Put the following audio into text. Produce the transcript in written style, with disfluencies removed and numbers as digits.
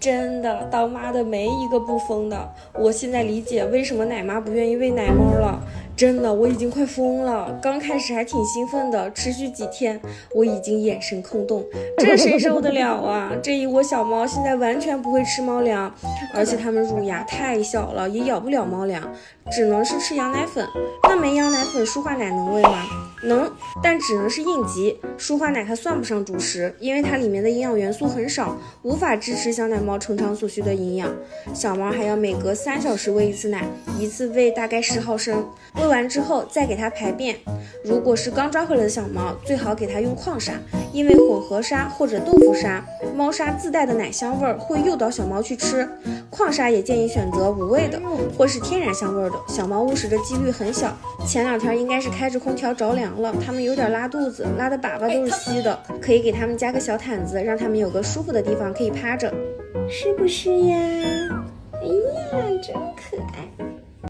真的，当妈的没一个不疯的。我现在理解为什么奶妈不愿意喂奶猫了。真的，我已经快疯了。刚开始还挺兴奋的，持续几天，我已经眼神空洞，这谁受得了啊？这一窝小猫现在完全不会吃猫粮，而且它们乳牙太小了，也咬不了猫粮，只能是吃羊奶粉。那没羊奶粉，舒化奶能喂吗？能，但只能是应急。舒化奶它算不上主食，因为它里面的营养元素很少，无法支持小奶猫成长所需的营养。小猫还要每隔3小时喂一次奶，一次喂大概10毫升，喂完之后再给它排便。如果是刚抓回来的小猫，最好给它用矿砂，因为混合砂或者豆腐砂、猫砂自带的奶香味会诱导小猫去吃。矿砂也建议选择无味的或是天然香味的，小猫误食的几率很小。前2天应该是开着空调着凉了，它们有点拉肚子，拉的粑粑都是稀的，可以给它们加个小毯子，让它们有个舒服的地方可以趴着，是不是呀？哎呀，真可爱。